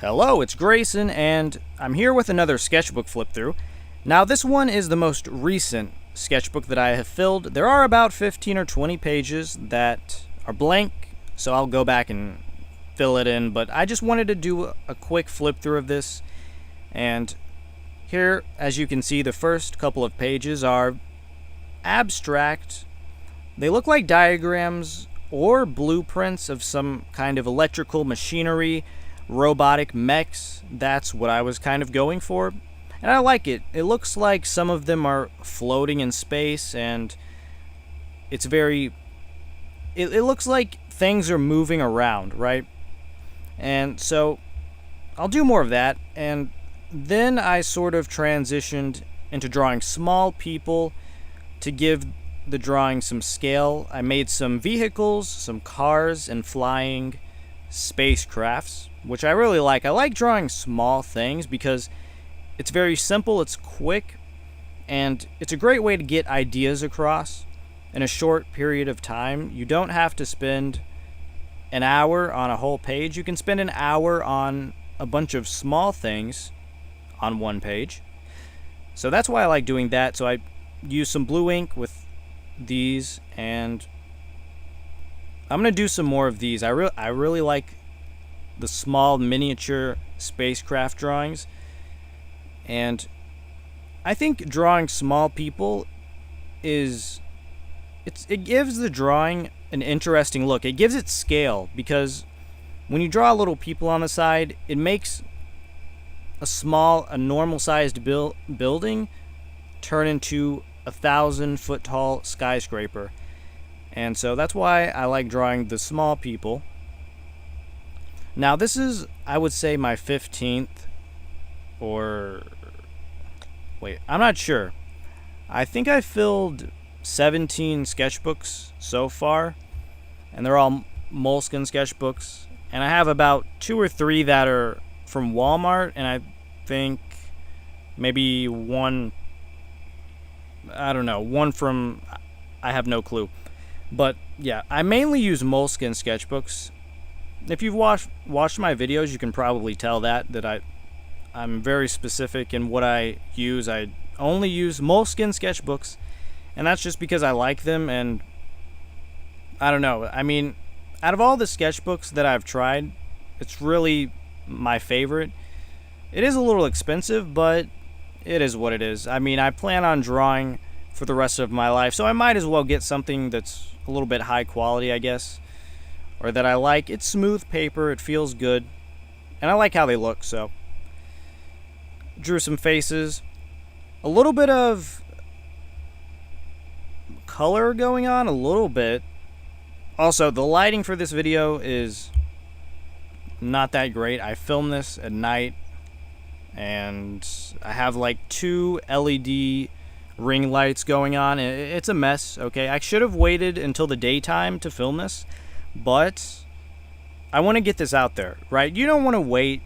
Hello, it's Grayson, and I'm here with another sketchbook flip through. Now, this one is the most recent sketchbook that I have filled. There are about 15 or 20 pages that are blank, so I'll go back and fill it in, but I just wanted to do a quick flip through of this. And here, as you can see, the first couple of pages are abstract. They look like diagrams or blueprints of some kind of electrical machinery, robotic mechs. That's what I was kind of going for, and I like it. It looks like some of them are floating in space, and it's very it looks like things are moving around, right? And so I'll do more of that, and then I sort of transitioned into drawing small people to give the drawing some scale. I made some vehicles, some cars, and flying spacecrafts, which I really like. I like drawing small things because it's very simple, it's quick, and it's a great way to get ideas across in a short period of time. You don't have to spend an hour on a whole page. You can spend an hour on a bunch of small things on one page. So that's why I like doing that. So I use some blue ink with these, and I'm going to do some more of these. I really like the small miniature spacecraft drawings, and I think drawing small people it gives the drawing an interesting look. It gives it scale, because when you draw little people on the side, it makes a normal sized building turn into 1,000-foot tall skyscraper. And so that's why I like drawing the small people. Now, this is, I would say, my 15th, or wait, I'm not sure. I think I filled 17 sketchbooks so far, and they're all Moleskine sketchbooks. And I have about 2 or 3 that are from Walmart, and I think maybe one from, I have no clue. But yeah, I mainly use Moleskine sketchbooks. If you've watched my videos, you can probably tell that I'm very specific in what I use. I only use Moleskine sketchbooks, and that's just because I like them. And I don't know, I mean, out of all the sketchbooks that I've tried, it's really my favorite. It is a little expensive, but it is what it is. I mean, I plan on drawing for the rest of my life, so I might as well get something that's a little bit high quality, I guess, or that I like. It's smooth paper, it feels good, and I like how they look. So drew some faces, a little bit of color going on, a little bit. Also, the lighting for this video is not that great. I filmed this at night, and I have like 2 LED ring lights going on. It's a mess, okay? I should have waited until the daytime to film this, but I want to get this out there, right? You don't want to wait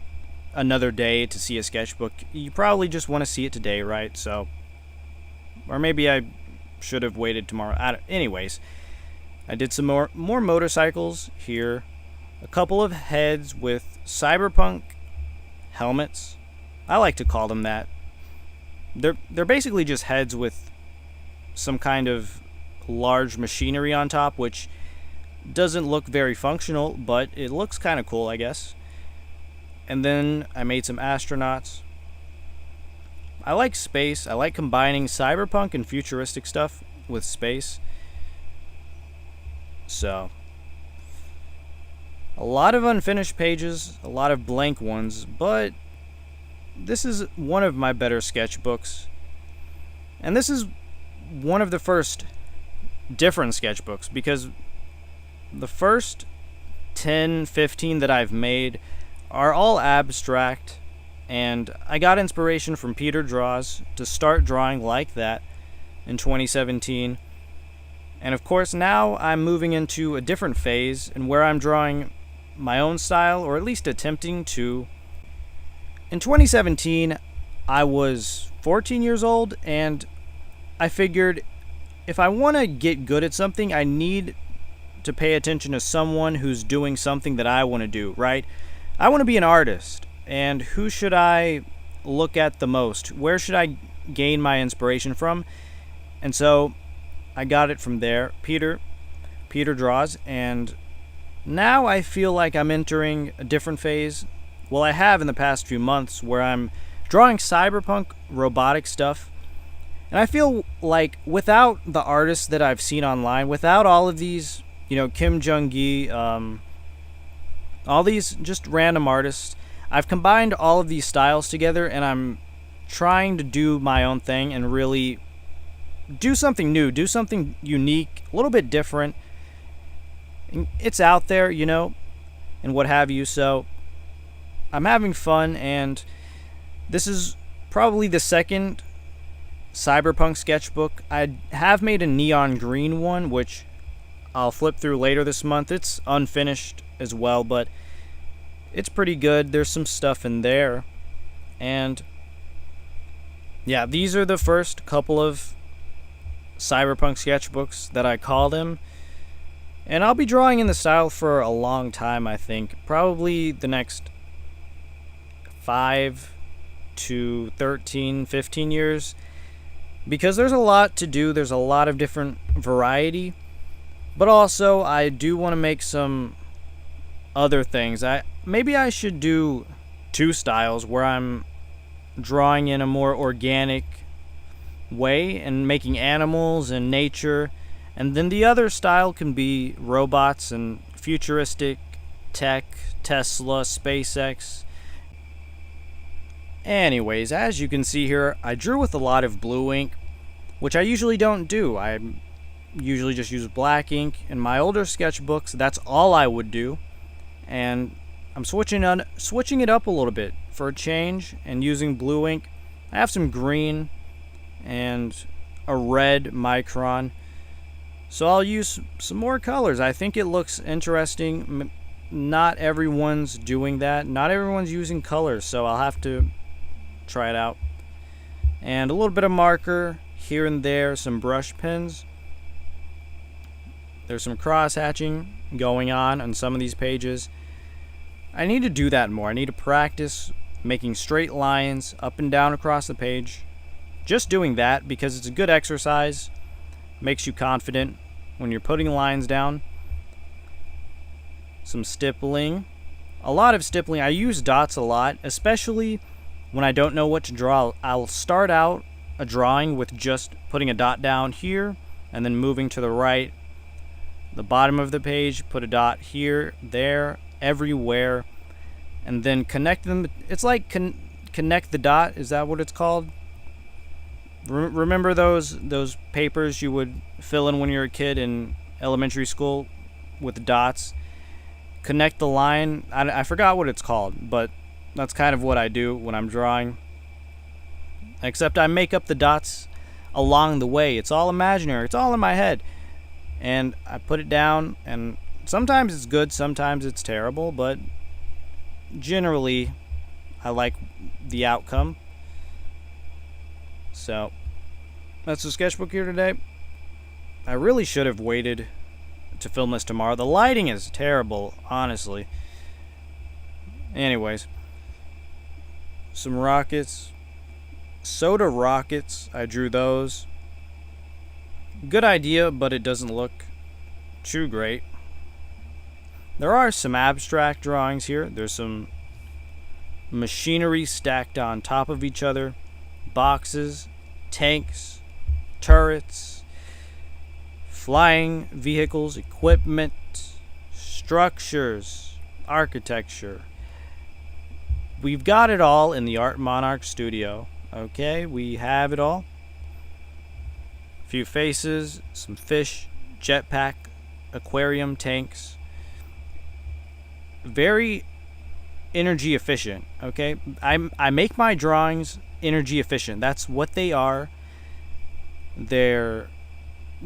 another day to see a sketchbook. You probably just want to see it today, right? So, or maybe I should have waited tomorrow. Anyways, I did some more motorcycles here, a couple of heads with cyberpunk helmets. I like to call them that. They're basically just heads with some kind of large machinery on top, which doesn't look very functional, but it looks kind of cool, I guess. And then I made some astronauts. I like space. I like combining cyberpunk and futuristic stuff with space. So, a lot of unfinished pages, a lot of blank ones, but this is one of my better sketchbooks. And this is one of the first different sketchbooks, because the first 10, 15 that I've made are all abstract, and I got inspiration from Peter Draws to start drawing like that in 2017. And of course, now I'm moving into a different phase, and where I'm drawing my own style, or at least attempting to. In 2017, I was 14 years old, and I figured if I want to get good at something, I need to pay attention to someone who's doing something that I want to do, right? I want to be an artist, and who should I look at the most? Where should I gain my inspiration from? And so I got it from there. Peter draws, and now I feel like I'm entering a different phase. Well, I have in the past few months, where I'm drawing cyberpunk robotic stuff. And I feel like without the artists that I've seen online, without all of these, Kim Jung-gi, all these just random artists, I've combined all of these styles together, and I'm trying to do my own thing and really do something new, do something unique, a little bit different. It's out there, and what have you. So I'm having fun, and this is probably the second cyberpunk sketchbook. I have made a neon green one, which I'll flip through later this month. It's unfinished as well, but it's pretty good. There's some stuff in there. And yeah, these are the first couple of cyberpunk sketchbooks that I call them. And I'll be drawing in the style for a long time, I think. Probably the next 5 to 13, 15 years. Because there's a lot to do. There's a lot of different variety. But also, I do want to make some other things. Maybe I should do 2 styles where I'm drawing in a more organic way and making animals and nature. And then the other style can be robots and futuristic tech, Tesla, SpaceX. Anyways, as you can see here, I drew with a lot of blue ink, which I usually don't do. I usually just use black ink. In my older sketchbooks, that's all I would do. And I'm switching it up a little bit for a change and using blue ink. I have some green and a red micron. So I'll use some more colors. I think it looks interesting. Not everyone's doing that. Not everyone's using colors, so I'll have to try it out. And a little bit of marker here and there, some brush pens. There's some cross hatching going on some of these pages. I need to do that more. I need to practice making straight lines up and down across the page. Just doing that, because it's a good exercise. Makes you confident when you're putting lines down. Some stippling. A lot of stippling. I use dots a lot, especially when I don't know what to draw. I'll start out a drawing with just putting a dot down here and then moving to the right. The bottom of the page, put a dot here, there, everywhere, and then connect them. It's like connect the dot. Is that what it's called? Remember those papers you would fill in when you were a kid in elementary school with dots? Connect the line. I forgot what it's called, but that's kind of what I do when I'm drawing. Except I make up the dots along the way. It's all imaginary. It's all in my head. And I put it down, and sometimes it's good, sometimes it's terrible, but generally I like the outcome. So that's the sketchbook here today. I really should have waited to film this tomorrow. The lighting is terrible, honestly. Anyways, some rockets, soda rockets. I drew those. Good idea, but it doesn't look too great. There are some abstract drawings here. There's some machinery stacked on top of each other. Boxes, tanks, turrets, flying vehicles, equipment, structures, architecture. We've got it all in the Art Monarch studio. Okay, we have it all. A few faces, some fish, jetpack, aquarium tanks. Very energy efficient, okay? I make my drawings energy efficient. That's what they are. They're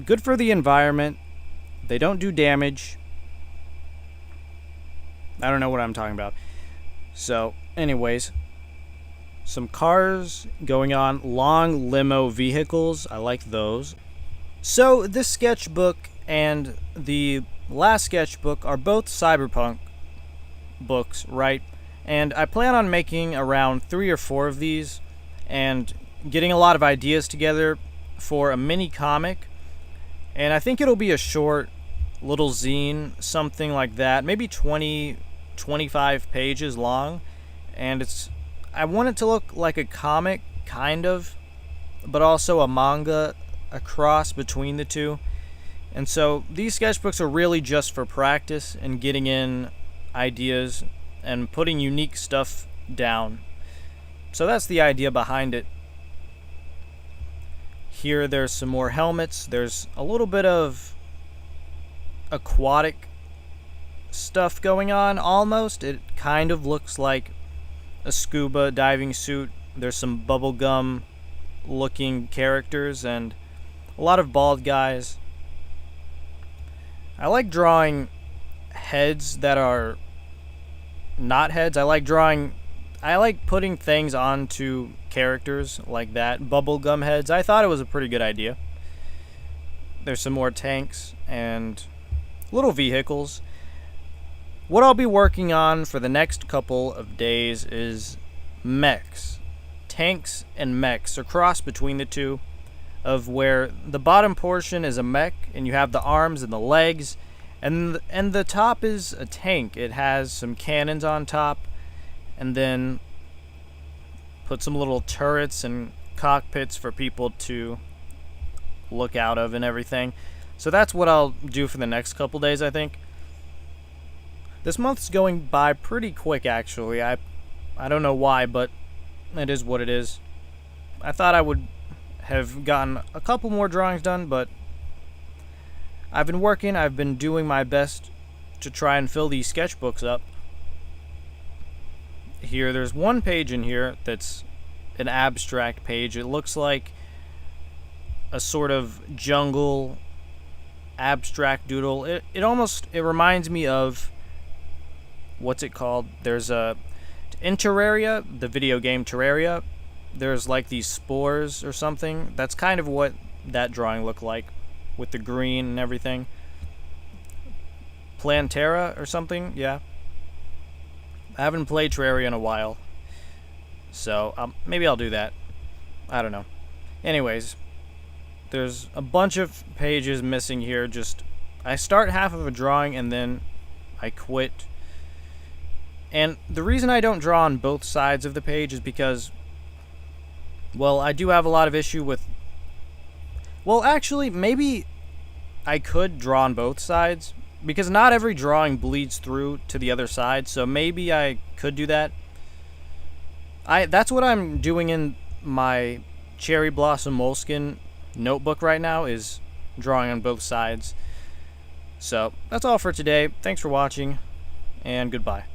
good for the environment. They don't do damage. I don't know what I'm talking about. So, anyways, some cars going on, long limo vehicles. I like those. So, this sketchbook and the last sketchbook are both cyberpunk books, right? And I plan on making around 3 or 4 of these and getting a lot of ideas together for a mini comic. And I think it'll be a short little zine, something like that, maybe 20, 25 pages long. And I want it to look like a comic, kind of, but also a manga, a cross between the two. And so these sketchbooks are really just for practice and getting in ideas and putting unique stuff down. So that's the idea behind it. Here there's some more helmets. There's a little bit of aquatic stuff going on, almost. It kind of looks like a scuba diving suit. There's some bubblegum looking characters and a lot of bald guys. I like drawing heads that are not heads. I like putting things onto characters like that. Bubblegum heads. I thought it was a pretty good idea. There's some more tanks and little vehicles. What I'll be working on for the next couple of days is mechs. Tanks and mechs, a cross between the two, of where the bottom portion is a mech and you have the arms and the legs, and the top is a tank. It has some cannons on top, and then put some little turrets and cockpits for people to look out of and everything. So that's what I'll do for the next couple days, I think. This month's going by pretty quick, actually. I don't know why, but it is what it is. I thought I would have gotten a couple more drawings done, but I've been working. I've been doing my best to try and fill these sketchbooks up. Here, there's one page in here that's an abstract page. It looks like a sort of jungle abstract doodle. It reminds me of, what's it called? There's in Terraria, the video game Terraria, there's like these spores or something. That's kind of what that drawing looked like, with the green and everything. Plantera or something, yeah. I haven't played Terraria in a while, so maybe I'll do that. I don't know. Anyways, there's a bunch of pages missing here. I start half of a drawing and then I quit. And the reason I don't draw on both sides of the page is because, well, I do have a lot of issue with... Well, actually, maybe I could draw on both sides, because not every drawing bleeds through to the other side, so maybe I could do that. That's what I'm doing in my Cherry Blossom Moleskin notebook right now, is drawing on both sides. So, that's all for today. Thanks for watching, and goodbye.